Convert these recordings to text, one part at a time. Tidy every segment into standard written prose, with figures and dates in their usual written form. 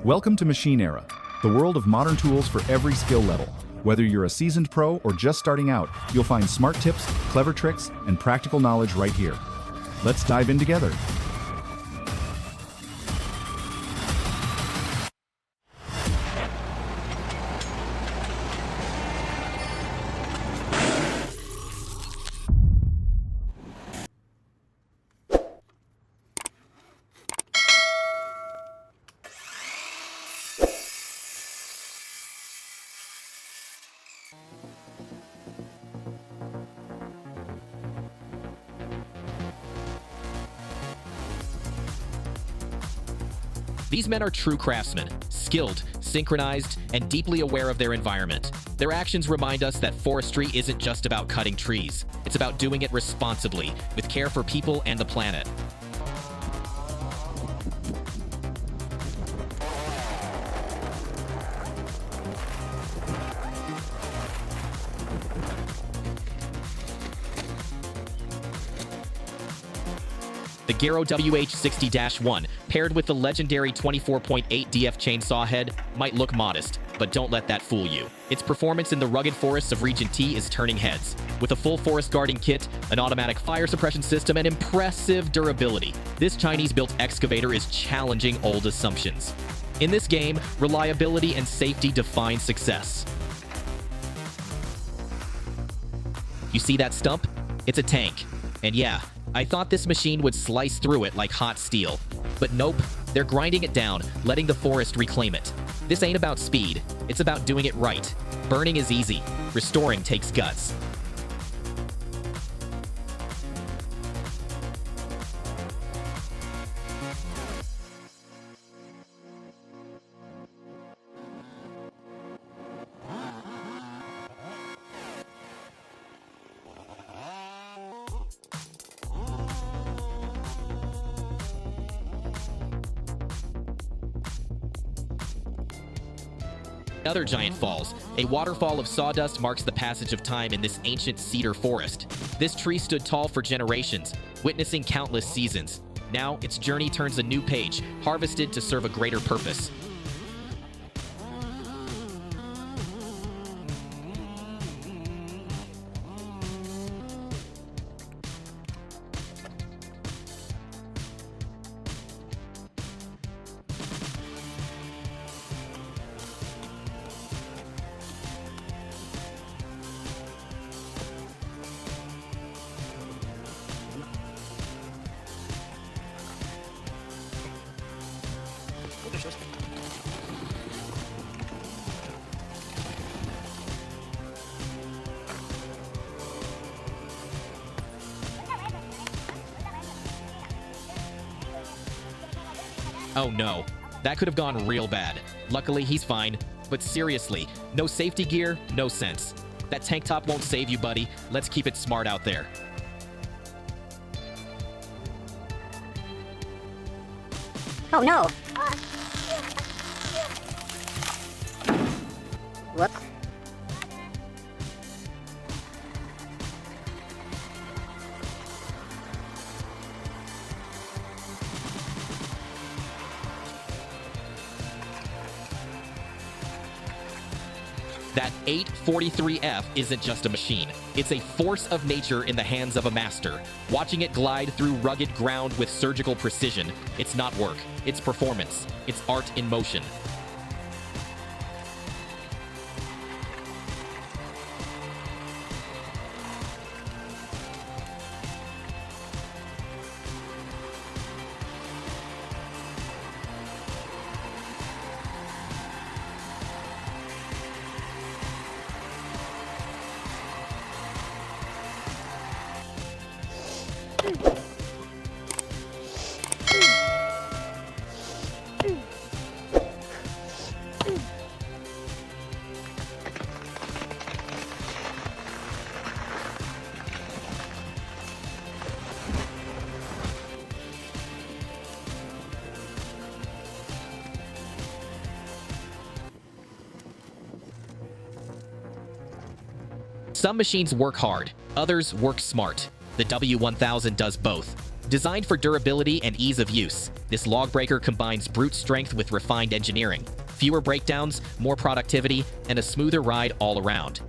Welcome to Machine Era, the world of modern tools for every skill level. Whether you're a seasoned pro or just starting out, you'll find smart tips, clever tricks, and practical knowledge right here. Let's dive in together. These men are true craftsmen, skilled, synchronized, and deeply aware of their environment. Their actions remind us that forestry isn't just about cutting trees. It's about doing it responsibly, with care for people and the planet. The Garo WH60-1, paired with the legendary 24.8 DF chainsaw head, might look modest, but don't let that fool you. Its performance in the rugged forests of Region T is turning heads. With a full forest guarding kit, an automatic fire suppression system, and impressive durability, this Chinese-built excavator is challenging old assumptions. In this game, reliability and safety define success. You see that stump? It's a tank. And yeah, I thought this machine would slice through it like hot steel. But nope, they're grinding it down, letting the forest reclaim it. This ain't about speed, it's about doing it right. Burning is easy, restoring takes guts. Another giant falls. A waterfall of sawdust marks the passage of time in this ancient cedar forest. This tree stood tall for generations, witnessing countless seasons. Now, its journey turns a new page, harvested to serve a greater purpose. Oh no, that could have gone real bad. Luckily, he's fine. But seriously, no safety gear, no sense. That tank top won't save you, buddy. Let's keep it smart out there. Oh no! Whoops. That 843F isn't just a machine. It's a force of nature in the hands of a master. Watching it glide through rugged ground with surgical precision, it's not work, it's performance. It's art in motion. Some machines work hard, others work smart. The W1000 does both. Designed for durability and ease of use, this log breaker combines brute strength with refined engineering. Fewer breakdowns, more productivity, and a smoother ride all around.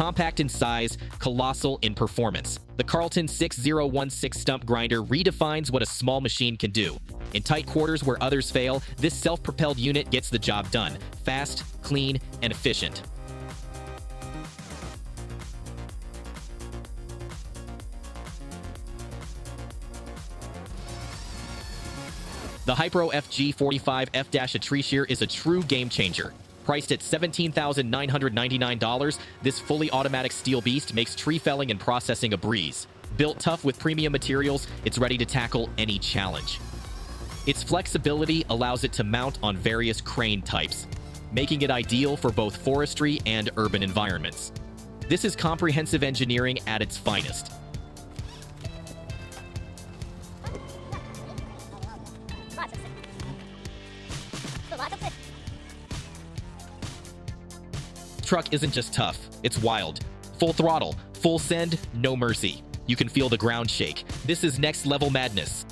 Compact in size, colossal in performance, the Carlton 6016 stump grinder redefines what a small machine can do. In tight quarters where others fail, this self-propelled unit gets the job done, fast, clean, and efficient. The Hypro FG45F- a tree shear is a true game changer. Priced at $17,999, this fully automatic steel beast makes tree felling and processing a breeze. Built tough with premium materials, it's ready to tackle any challenge. Its flexibility allows it to mount on various crane types, making it ideal for both forestry and urban environments. This is comprehensive engineering at its finest. Truck isn't just tough, it's wild. Full throttle, full send, no mercy. You can feel the ground shake. This is next level madness.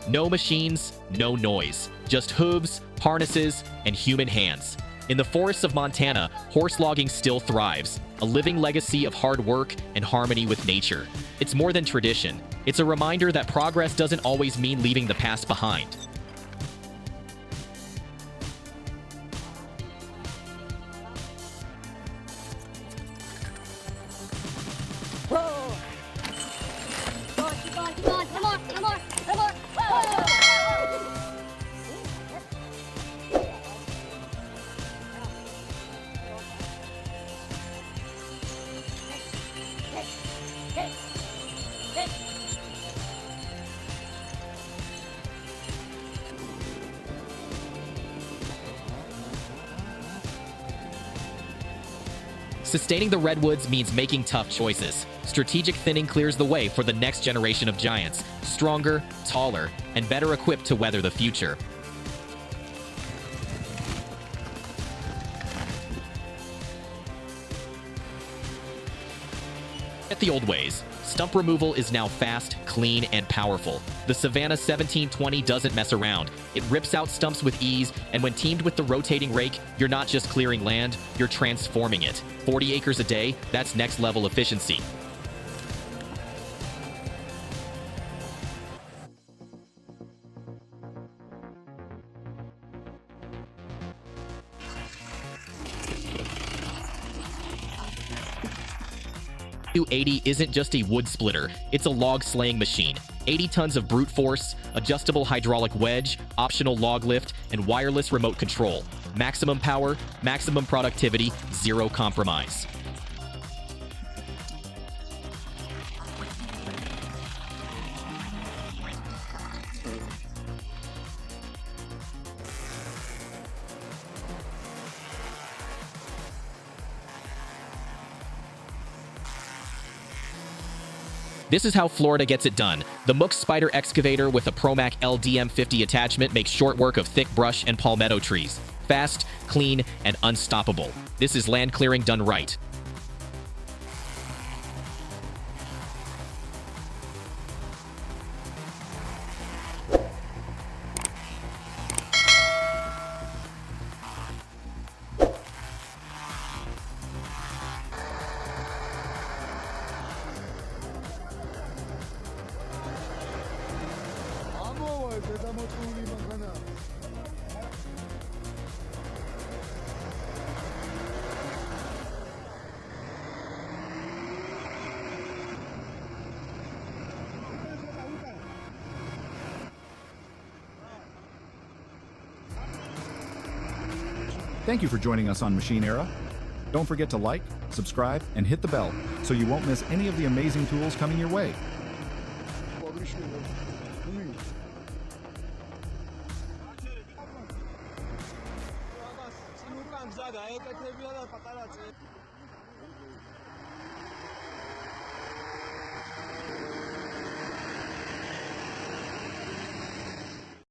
No machines, no noise. Just hooves, harnesses, and human hands. In the forests of Montana, horse logging still thrives, a living legacy of hard work and harmony with nature. It's more than tradition. It's a reminder that progress doesn't always mean leaving the past behind. Sustaining the redwoods means making tough choices. Strategic thinning clears the way for the next generation of giants, stronger, taller, and better equipped to weather the future. At the old ways, stump removal is now fast, clean, and powerful. The Savannah 1720 doesn't mess around. It rips out stumps with ease, and when teamed with the rotating rake, you're not just clearing land, you're transforming it. 40 acres a day, that's next level efficiency. U80 isn't just a wood splitter, it's a log slaying machine. 80 tons of brute force, adjustable hydraulic wedge, optional log lift, and wireless remote control. Maximum power, maximum productivity, zero compromise. This is how Florida gets it done. The Mook Spider excavator with a Promac LDM50 attachment makes short work of thick brush and palmetto trees. Fast, clean, and unstoppable. This is land clearing done right. Thank you for joining us on Machine Era. Don't forget to like, subscribe, and hit the bell so you won't miss any of the amazing tools coming your way. Sinukan, zaga, eh, kasi wala patala.